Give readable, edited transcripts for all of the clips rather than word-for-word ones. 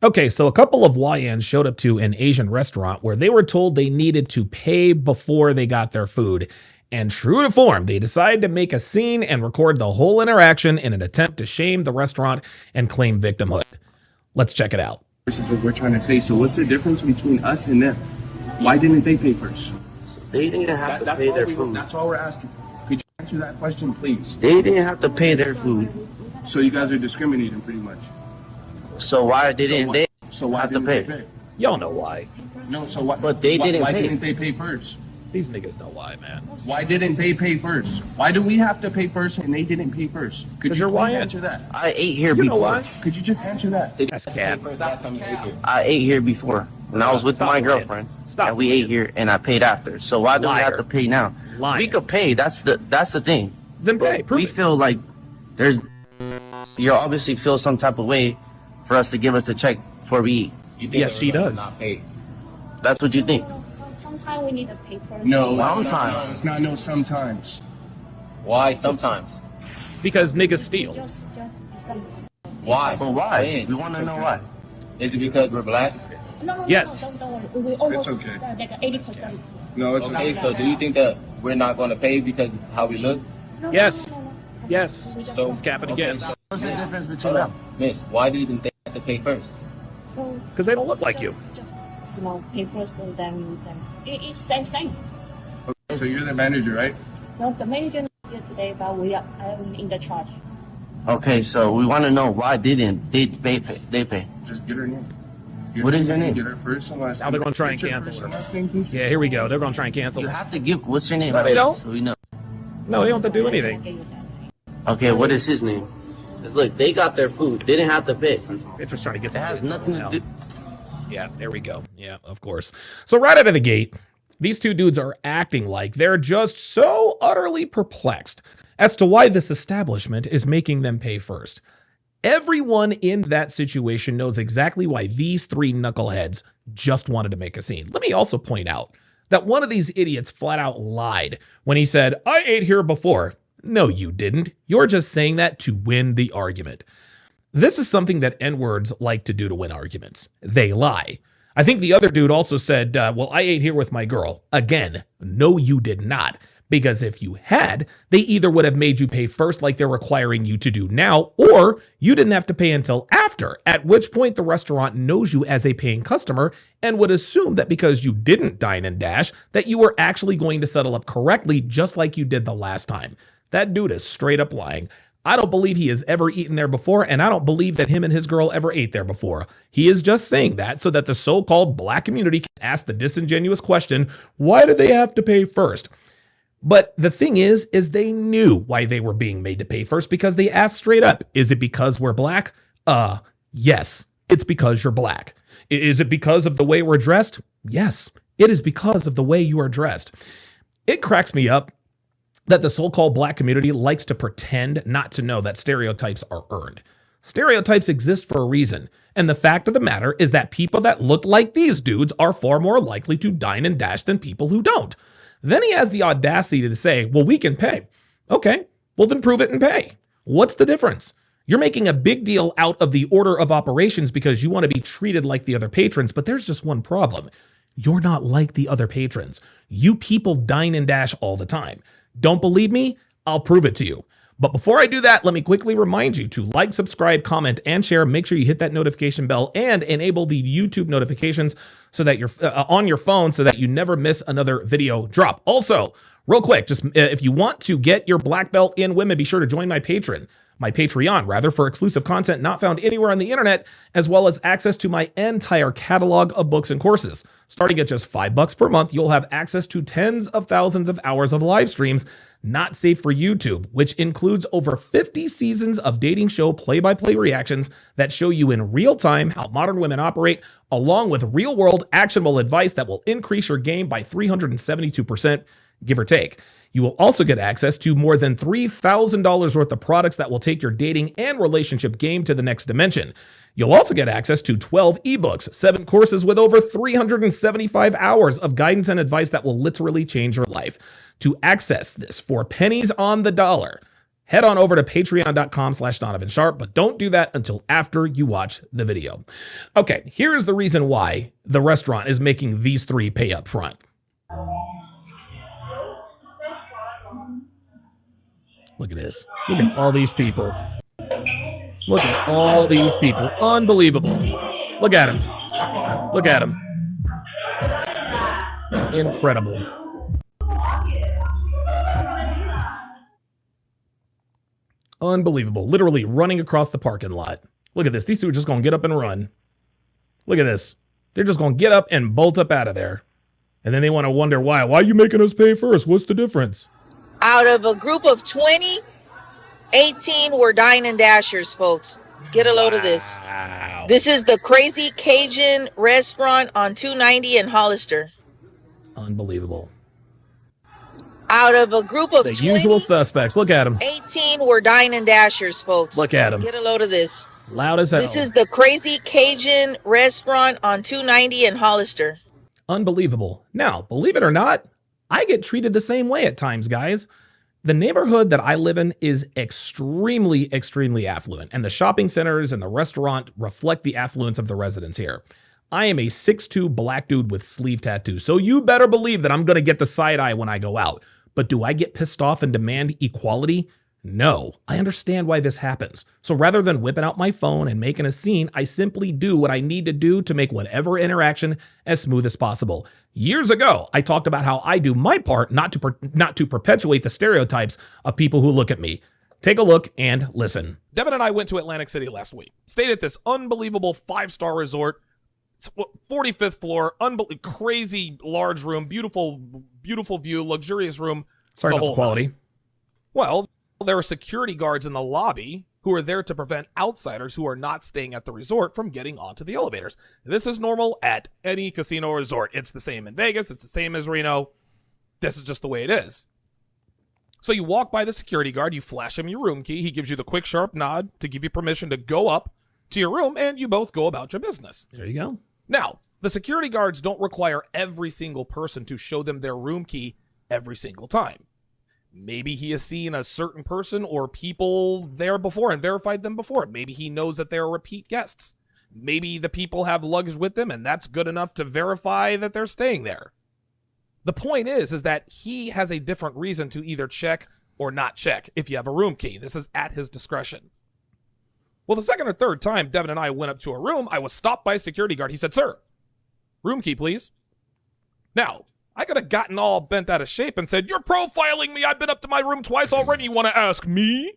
Okay, so a couple of YNs showed up to an Asian restaurant where they were told they needed to pay before they got their food. And true to form, they decided to make a scene and record the whole interaction in an attempt to shame the restaurant and claim victimhood. Let's check it out. This is what we're trying to say. So what's the difference between us and them? Why didn't they pay first? They didn't have to pay their food. That's all we're asking. Could you answer that question, please? They didn't have to pay their food. So you guys are discriminating pretty much. So why didn't they have to they pay? Y'all know why. No, so why? But they didn't Why pay. didn't they pay first? These niggas know why, man. Why didn't they pay first? Why do we have to pay first and they didn't pay first? Could Because you you're please YN. answer that? I ate here You know before. why? Could you just answer that? That's cat. I ate here before. And I was with Stop my lying. girlfriend. Stop And we lying. ate here and I paid after. So why do we have Liar. to pay now? Liar. We could pay. That's the thing. Then pay. Prove We it. feel like you obviously feel some type of way for us to give us a check before we eat. Yes, she does. That's what you think. Sometimes we need to pay first. No, Sometimes. it's not no sometimes. Why sometimes? Because niggas steal. Just sometimes. Why? But why? We want to know why. Is it because we're black? No, Yes. don't worry. We almost It's okay. like 80%. No, it's Okay, so do you think that we're not going to pay because of how we look? No, Yes. no. Yes. We just So- He's capping again. Okay, so- What's the difference between them? Miss, why didn't they have to pay first? Because they don't look like you. Just small pay first and then it's same thing. So you're the manager, right? No, the manager not here today, but we are in the charge. Okay, so we want to know why didn't they pay? They pay. Just get her name. What is your name? Get her first and last Now they're name. gonna try and Get your cancel first her. and last name, please. Yeah, here we go. They're going to try and cancel You it. have to give. What's your name? No, they don't. So we know. No, they don't have to do anything. Okay, with that. Okay, what is his name? Look, they got their food. They didn't have to pay. They're just trying to get It some has business nothing now. to do. Yeah, there we go. Yeah, of course. So right out of the gate, these two dudes are acting like they're just so utterly perplexed as to why this establishment is making them pay first. Everyone in that situation knows exactly why these three knuckleheads just wanted to make a scene. Let me also point out that one of these idiots flat out lied when he said, "I ate here before." No, you didn't. You're just saying that to win the argument. This is something that N-words like to do to win arguments. They lie. I think the other dude also said, well, I ate here with my girl. Again, no, you did not. Because if you had, they either would have made you pay first like they're requiring you to do now, or you didn't have to pay until after, at which point the restaurant knows you as a paying customer and would assume that because you didn't dine and dash, that you were actually going to settle up correctly just like you did the last time. That dude is straight up lying. I don't believe he has ever eaten there before, and I don't believe that him and his girl ever ate there before. He is just saying that so that the so-called black community can ask the disingenuous question, why do they have to pay first? But the thing is they knew why they were being made to pay first because they asked straight up, is it because we're black? Yes, it's because you're black. Is it because of the way we're dressed? Yes, it is because of the way you are dressed. It cracks me up that the so-called black community likes to pretend not to know that stereotypes are earned. Stereotypes exist for a reason, and the fact of the matter is that people that look like these dudes are far more likely to dine and dash than people who don't. Then he has the audacity to say, well, we can pay. Okay, well then prove it and pay. What's the difference? You're making a big deal out of the order of operations because you want to be treated like the other patrons, but there's just one problem. You're not like the other patrons. You people dine and dash all the time. Don't believe me? I'll prove it to you. But before I do that, let me quickly remind you to like, subscribe, comment, and share. Make sure you hit that notification bell and enable the YouTube notifications so that you're on your phone so that you never miss another video drop. Also, real quick, just if you want to get your black belt in women, be sure to join my Patreon, for exclusive content not found anywhere on the internet, as well as access to my entire catalog of books and courses. Starting at just $5 per month, you'll have access to tens of thousands of hours of live streams not safe for YouTube, which includes over 50 seasons of dating show play-by-play reactions that show you in real time how modern women operate, along with real-world actionable advice that will increase your game by 372%, give or take. You will also get access to more than $3,000 worth of products that will take your dating and relationship game to the next dimension. You'll also get access to 12 ebooks, 7 courses with over 375 hours of guidance and advice that will literally change your life. To access this for pennies on the dollar, head on over to patreon.com/Donovan Sharp, but don't do that until after you watch the video. Okay, here's the reason why the restaurant is making these three pay up front. Look at this. Look at all these people. Look at all these people. Unbelievable. Look at him. Look at him. Incredible. Unbelievable. Literally running across the parking lot. Look at this. These two are just going to get up and run. Look at this. They're just going to get up and bolt up out of there. And then they want to wonder why. Why are you making us pay first? What's the difference? Out of a group of 20, 18 were dine and dashers, folks. Get a load of this. Wow. This is the Crazy Cajun restaurant on 290 in Hollister. Unbelievable. Out of a group of The 20, usual suspects. Look at them. 18 were dine and dashers, folks. Look at them. Get a load of this. Loud as hell. This is the Crazy Cajun restaurant on 290 in Hollister. Unbelievable. Now, believe it or not, I get treated the same way at times, guys. The neighborhood that I live in is extremely, extremely affluent, and the shopping centers and the restaurant reflect the affluence of the residents here. I am a 6'2" black dude with sleeve tattoos, so you better believe that I'm going to get the side eye when I go out. But do I get pissed off and demand equality? No, I understand why this happens. So rather than whipping out my phone and making a scene, I simply do what I need to do to make whatever interaction as smooth as possible. Years ago, I talked about how I do my part not to perpetuate the stereotypes of people who look at me. Take a look and listen. Devin and I went to Atlantic City last week. Stayed at this unbelievable 5-star resort, 45th floor, crazy large room, beautiful view, luxurious room. Sorry about the quality. Well, there are security guards in the lobby who are there to prevent outsiders who are not staying at the resort from getting onto the elevators. This is normal at any casino or resort. It's the same in Vegas. It's the same as Reno. This is just the way it is. So you walk by the security guard, you flash him your room key. He gives you the quick, sharp nod to give you permission to go up to your room, and you both go about your business. There you go. Now, the security guards don't require every single person to show them their room key every single time. Maybe he has seen a certain person or people there before and verified them before. Maybe he knows that they're repeat guests. Maybe the people have luggage with them, and that's good enough to verify that they're staying there. The point is that he has a different reason to either check or not check if you have a room key. This is at his discretion. Well, the second or third time Devin and I went up to a room, I was stopped by a security guard. He said, "Sir, room key, please." Now, I could have gotten all bent out of shape and said, "You're profiling me. I've been up to my room twice already. You want to ask me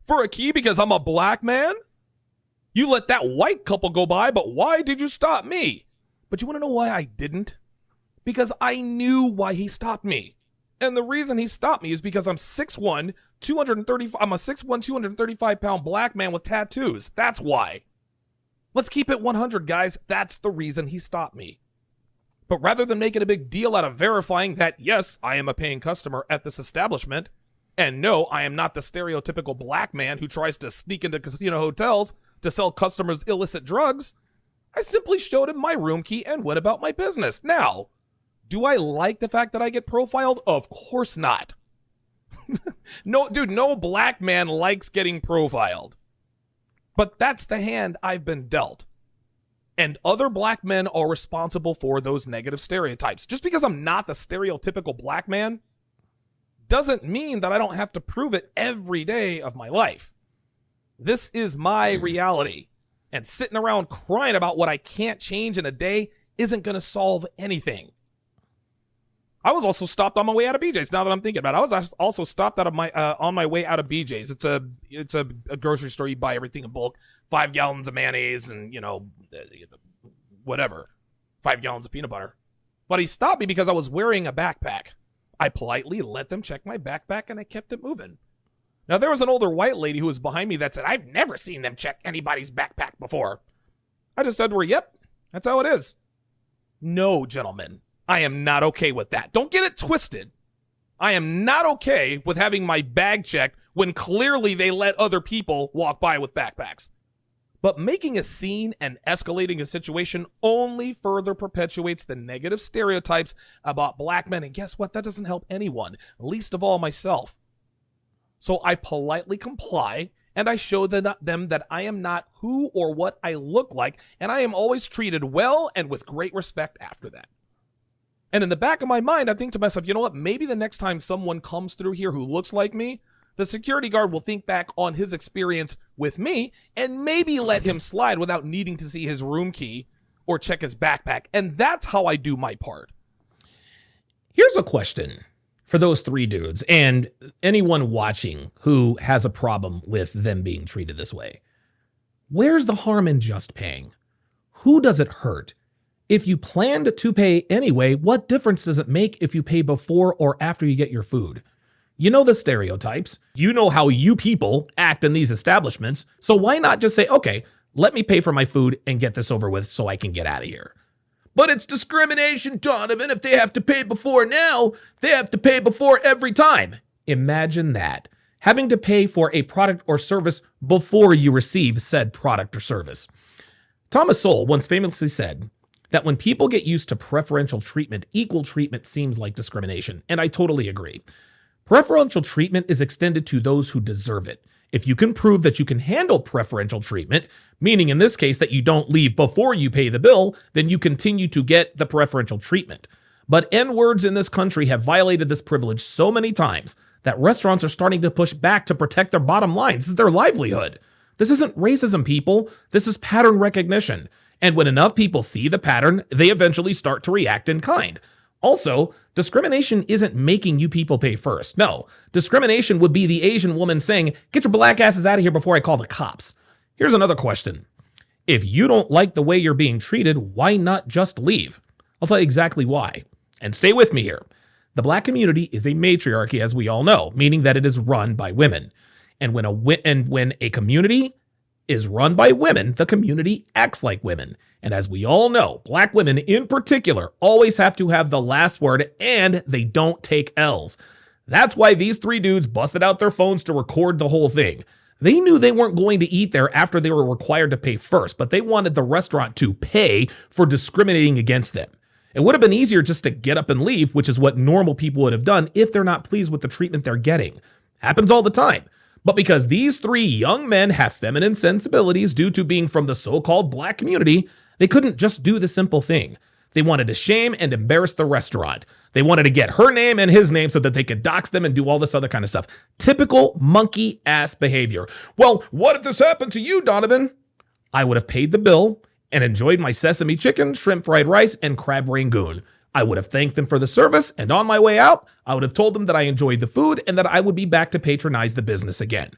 for a key because I'm a black man? You let that white couple go by, but why did you stop me?" But you want to know why I didn't? Because I knew why he stopped me. And the reason he stopped me is because I'm 6'1", 235. I'm a 6'1", 235-pound black man with tattoos. That's why. Let's keep it 100, guys. That's the reason he stopped me. But rather than making a big deal out of verifying that, yes, I am a paying customer at this establishment, and no, I am not the stereotypical black man who tries to sneak into casino hotels to sell customers illicit drugs, I simply showed him my room key and went about my business. Now, do I like the fact that I get profiled? Of course not. No, dude, no black man likes getting profiled. But that's the hand I've been dealt. And other black men are responsible for those negative stereotypes. Just because I'm not the stereotypical black man doesn't mean that I don't have to prove it every day of my life. This is my reality. And sitting around crying about what I can't change in a day isn't going to solve anything. I was also stopped on my way out of BJ's. Now that I'm thinking about it, I was also stopped out of my on my way out of BJ's. It's a grocery store. You buy everything in bulk. 5 gallons of mayonnaise and, whatever. 5 gallons of peanut butter. But he stopped me because I was wearing a backpack. I politely let them check my backpack, and I kept it moving. Now, there was an older white lady who was behind me that said, "I've never seen them check anybody's backpack before." I just said to her, "Yep, that's how it is." No, gentlemen, I am not okay with that. Don't get it twisted. I am not okay with having my bag checked when clearly they let other people walk by with backpacks. But making a scene and escalating a situation only further perpetuates the negative stereotypes about black men. And guess what? That doesn't help anyone, least of all myself. So I politely comply, and I show them that I am not who or what I look like, and I am always treated well and with great respect after that. And in the back of my mind, I think to myself, you know what? Maybe the next time someone comes through here who looks like me, the security guard will think back on his experience with me and maybe let him slide without needing to see his room key or check his backpack. And that's how I do my part. Here's a question for those three dudes and anyone watching who has a problem with them being treated this way. Where's the harm in just paying? Who does it hurt? If you planned to pay anyway, what difference does it make if you pay before or after you get your food? You know the stereotypes. You know how you people act in these establishments. So why not just say, okay, let me pay for my food and get this over with so I can get out of here? But it's discrimination, Donovan. If they have to pay before now, they have to pay before every time. Imagine that. Having to pay for a product or service before you receive said product or service. Thomas Sowell once famously said that when people get used to preferential treatment, equal treatment seems like discrimination. And I totally agree. Preferential treatment is extended to those who deserve it. If you can prove that you can handle preferential treatment, meaning in this case that you don't leave before you pay the bill, then you continue to get the preferential treatment. But N-words in this country have violated this privilege so many times that restaurants are starting to push back to protect their bottom line. This is their livelihood. This isn't racism, people. This is pattern recognition. And when enough people see the pattern, they eventually start to react in kind. Also, discrimination isn't making you people pay first. No, discrimination would be the Asian woman saying, get your black asses out of here before I call the cops. Here's another question. If you don't like the way you're being treated, why not just leave? I'll tell you exactly why. And stay with me here. The black community is a matriarchy, as we all know, meaning that it is run by women. And when a community is run by women, the community acts like women. And as we all know, black women in particular always have to have the last word, and they don't take L's. That's why these three dudes busted out their phones to record the whole thing. They knew they weren't going to eat there after they were required to pay first, but they wanted the restaurant to pay for discriminating against them. It would have been easier just to get up and leave, which is what normal people would have done if they're not pleased with the treatment they're getting. Happens all the time. But because these three young men have feminine sensibilities due to being from the so-called black community, they couldn't just do the simple thing. They wanted to shame and embarrass the restaurant. They wanted to get her name and his name so that they could dox them and do all this other kind of stuff. Typical monkey-ass behavior. Well, what if this happened to you, Donovan? I would have paid the bill and enjoyed my sesame chicken, shrimp fried rice, and crab rangoon. I would have thanked them for the service, and on my way out, I would have told them that I enjoyed the food and that I would be back to patronize the business again.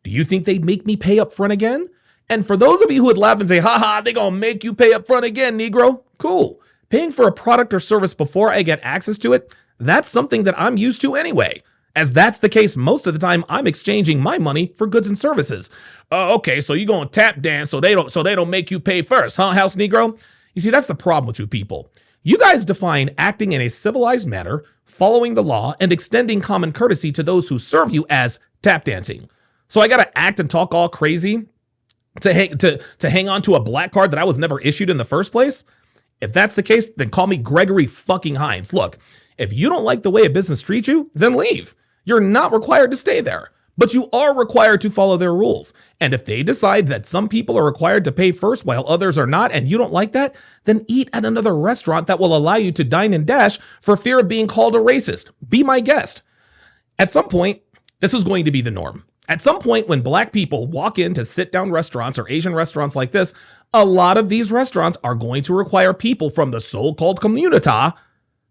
Do you think they'd make me pay up front again? And for those of you who would laugh and say, haha, they gonna make you pay up front again, Negro. Cool. Paying for a product or service before I get access to it, that's something that I'm used to anyway. As that's the case most of the time, I'm exchanging my money for goods and services. Okay, so you gonna tap dance so they don't make you pay first, huh, House Negro? You see, that's the problem with you people. You guys define acting in a civilized manner, following the law, and extending common courtesy to those who serve you as tap dancing. So I gotta act and talk all crazy to hang on to a black card that I was never issued in the first place? If that's the case, then call me Gregory fucking Hines. Look, if you don't like the way a business treats you, then leave. You're not required to stay there, but you are required to follow their rules. And if they decide that some people are required to pay first while others are not, and you don't like that, then eat at another restaurant that will allow you to dine and dash for fear of being called a racist. Be my guest. At some point, this is going to be the norm. At some point, when black people walk into sit-down restaurants or Asian restaurants like this, a lot of these restaurants are going to require people from the so-called community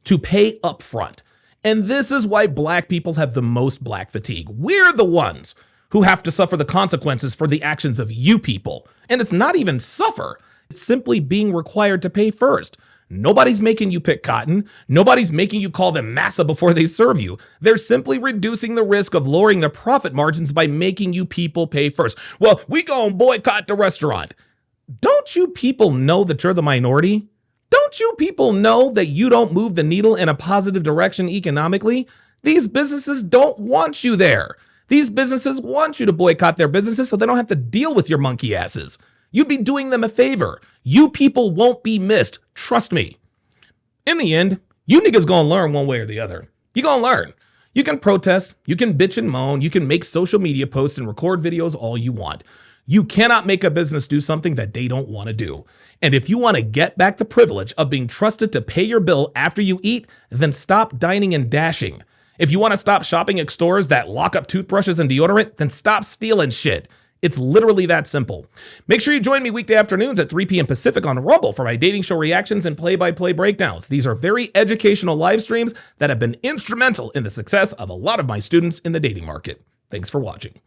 to pay up front. And this is why black people have the most black fatigue. We're the ones who have to suffer the consequences for the actions of you people. And it's not even suffer. It's simply being required to pay first. Nobody's making you pick cotton. Nobody's making you call them massa before they serve you. They're simply reducing the risk of lowering the profit margins by making you people pay first. Well, we gonna boycott the restaurant. Don't you people know that you're the minority? Don't you people know that you don't move the needle in a positive direction economically? These businesses don't want you there. These businesses want you to boycott their businesses so they don't have to deal with your monkey asses. You'd be doing them a favor. You people won't be missed. Trust me. In the end, you niggas gonna learn one way or the other. You gonna learn. You can protest, you can bitch and moan, you can make social media posts and record videos all you want. You cannot make a business do something that they don't want to do. And if you want to get back the privilege of being trusted to pay your bill after you eat, then stop dining and dashing. If you want to stop shopping at stores that lock up toothbrushes and deodorant, then stop stealing shit. It's literally that simple. Make sure you join me weekday afternoons at 3 p.m. Pacific on Rumble for my dating show reactions and play-by-play breakdowns. These are very educational live streams that have been instrumental in the success of a lot of my students in the dating market. Thanks for watching.